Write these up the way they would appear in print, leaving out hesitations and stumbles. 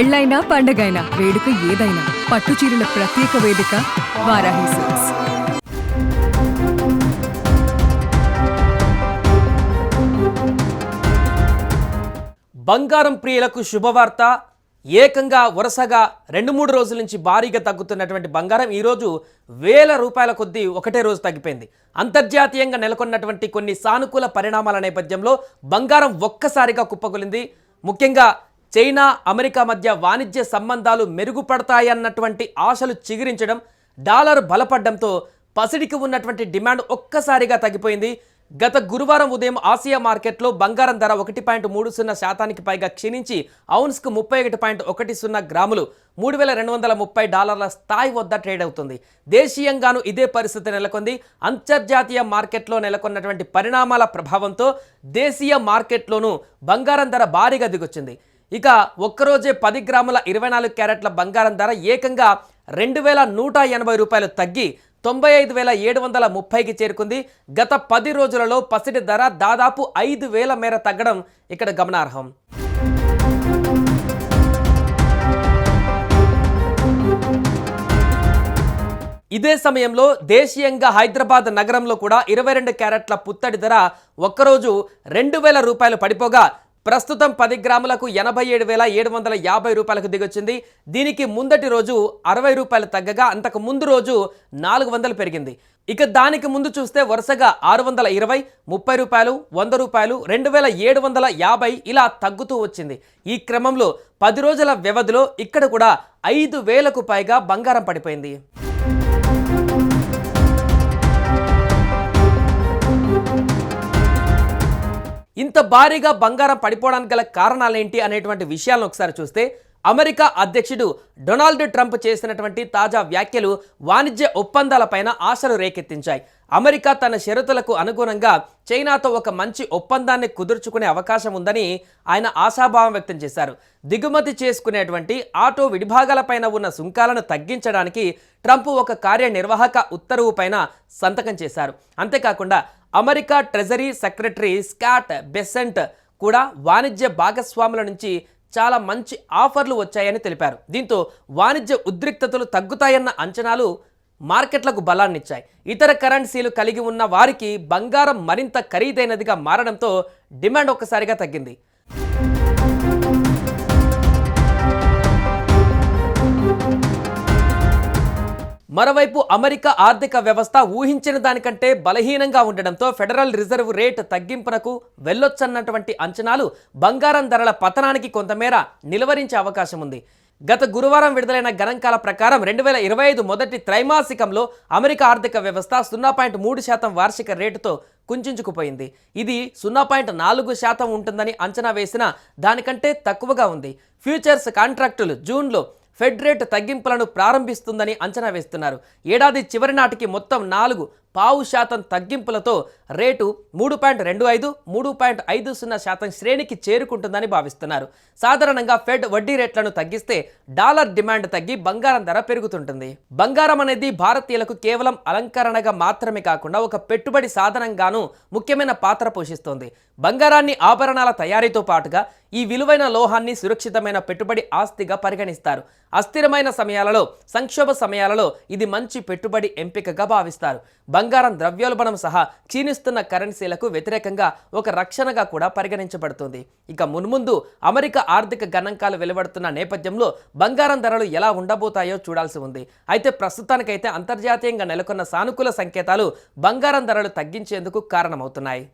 పెళ్ళైనా పండగైనా వేడుక ఏదైనా పట్టు చీరల ప్రత్యేక వేదిక వారాహి సిల్క్స్. బంగారం ప్రియులకు శుభవార్త. ఏకంగా వరుసగా 2-3 రోజుల నుంచి భారీగా తగ్గుతున్నటువంటి బంగారం ఈరోజు వేల రూపాయల కొద్దీ ఒకటే రోజు తగ్గిపోయింది. అంతర్జాతీయంగా నెలకొన్నటువంటి కొన్ని సానుకూల పరిణామాల నేపథ్యంలో బంగారం ఒక్కసారిగా కుప్పకూలింది. ముఖ్యంగా చైనా అమెరికా మధ్య వాణిజ్య సంబంధాలు మెరుగుపడతాయన్నటువంటి ఆశలు చిగురించడం, డాలర్ బలపడడంతో పసిడికి ఉన్నటువంటి డిమాండ్ ఒక్కసారిగా తగ్గిపోయింది. గత గురువారం ఉదయం ఆసియా మార్కెట్లో బంగారం ధర 1.30% పైగా క్షీణించి ఔన్స్కు 31.10 గ్రాములు $3,230 స్థాయి వద్ద ట్రేడ్ అవుతుంది. దేశీయంగాను ఇదే పరిస్థితి నెలకొంది. అంతర్జాతీయ మార్కెట్లో నెలకొన్నటువంటి పరిణామాల ప్రభావంతో దేశీయ మార్కెట్లోనూ బంగారం ధర భారీగా దిగొచ్చింది. ఇక ఒక్కరోజే 10 గ్రాముల 24 క్యారెట్ల బంగారం ధర ఏకంగా $2,180 తగ్గి 95,730కి చేరుకుంది. గత 10 రోజులలో పసిడి ధర దాదాపు 5,000 మేర తగ్గడం ఇక్కడ గమనార్హం. ఇదే సమయంలో దేశీయంగా హైదరాబాద్ నగరంలో కూడా 22 క్యారెట్ల పుత్తడి ధర ఒక్కరోజు $2,000 పడిపోగా ప్రస్తుతం 10 గ్రాములకు $87,750 దిగొచ్చింది. దీనికి ముందటి రోజు $60 తగ్గగా అంతకు ముందు రోజు $400 పెరిగింది. ఇక దానికి ముందు చూస్తే వరుసగా $620, $30, $100, $2,750 ఇలా తగ్గుతూ వచ్చింది. ఈ క్రమంలో 10 రోజుల వ్యవధిలో ఇక్కడ కూడా 5,000కు పైగా బంగారం పడిపోయింది. ఇంత భారీగా బంగారం పడిపోవడానికి గల కారణాలేంటి అనేటువంటి విషయాలను ఒకసారి చూస్తే అమెరికా అధ్యక్షుడు డొనాల్డ్ ట్రంప్ చేసినటువంటి తాజా వ్యాఖ్యలు వాణిజ్య ఒప్పందాలపైన ఆశలు రేకెత్తించాయి. అమెరికా తన షరతులకు అనుగుణంగా చైనాతో ఒక మంచి ఒప్పందాన్ని కుదుర్చుకునే అవకాశం ఉందని ఆయన ఆశాభావం వ్యక్తం చేశారు. దిగుమతి చేసుకునేటువంటి ఆటో విడిభాగాలపైన ఉన్న సుంకాలను తగ్గించడానికి ట్రంప్ ఒక కార్యనిర్వాహక ఉత్తర్వు పైన సంతకం చేశారు. అంతేకాకుండా America treasury secretary Scott Besant కూడా వాణిజ్య భాగస్వాముల నుంచి చాలా మంచి ఆఫర్లు వచ్చాయని తెలిపారు. దీంతో వాణిజ్య ఉద్రిక్తతలు తగ్గుతాయన్న అంచనాలు మార్కెట్లకు బలాన్నిచ్చాయి. ఇతర కరెన్సీలు కలిగి ఉన్న వారికి బంగారం మరింత ఖరీదైనదిగా మారడంతో డిమాండ్ ఒక్కసారిగా తగ్గింది. మరోవైపు అమెరికా ఆర్థిక వ్యవస్థ ఊహించిన దానికంటే బలహీనంగా ఉండడంతో ఫెడరల్ రిజర్వ్ రేట్ తగ్గింపునకు వెళ్ళొచ్చన్నటువంటి అంచనాలు బంగారం ధరల పతనానికి కొంతమేర నిలువరించే అవకాశం ఉంది. గత గురువారం విడుదలైన గణాంకాల ప్రకారం 2025 మొదటి త్రైమాసికంలో అమెరికా ఆర్థిక వ్యవస్థ 0.3% వార్షిక రేటుతో కుంచుకుపోయింది. ఇది 0.4% ఉంటుందని అంచనా వేసినా దానికంటే తక్కువగా ఉంది. ఫ్యూచర్స్ కాంట్రాక్టులు జూన్లో ఫెడ్ రేట్ తగ్గింపులను ప్రారంభిస్తుందని అంచనా వేస్తున్నారు. ఏడాది చివరి నాటికి మొత్తం 4.5% తగ్గింపులతో రేటు 3.25, 3.50% శ్రేణికి చేరుకుంటుందని భావిస్తున్నారు. సాధారణంగా ఫెడ్ వడ్డీ రేట్లను తగ్గిస్తే డాలర్ డిమాండ్ తగ్గి బంగారం ధర పెరుగుతుంటుంది. బంగారం అనేది భారతీయులకు కేవలం అలంకరణగా మాత్రమే కాకుండా ఒక పెట్టుబడి సాధనంగాను ముఖ్యమైన పాత్ర పోషిస్తోంది. బంగారాన్ని ఆభరణాల తయారీతో పాటుగా ఈ విలువైన లోహాన్ని సురక్షితమైన పెట్టుబడి ఆస్తిగా పరిగణిస్తారు. అస్థిరమైన సమయాలలో, సంక్షోభ సమయాలలో ఇది మంచి పెట్టుబడి ఎంపికగా భావిస్తారు. బంగారం ద్రవ్యోల్బణం సహా క్షీణిస్తున్న కరెన్సీలకు వ్యతిరేకంగా ఒక రక్షణగా కూడా పరిగణించబడుతుంది. ఇక మున్ముందు అమెరికా ఆర్థిక గణాంకాలు వెలువడుతున్న నేపథ్యంలో బంగారం ధరలు ఎలా ఉండబోతాయో చూడాల్సి ఉంది. అయితే ప్రస్తుతానికైతే అంతర్జాతీయంగా నెలకొన్న సానుకూల సంకేతాలు బంగారం ధరలు తగ్గించేందుకు కారణమవుతున్నాయి.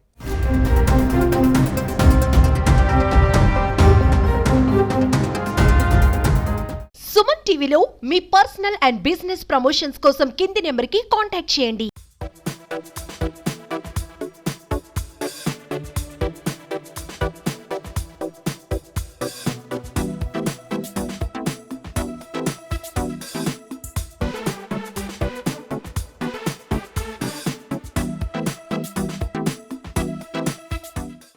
సుమన్ టీవీలో మీ పర్సనల్ అండ్ బిజినెస్ ప్రమోషన్స్ కోసం కింది నెంబర్కి కాంటాక్ట్ చేయండి.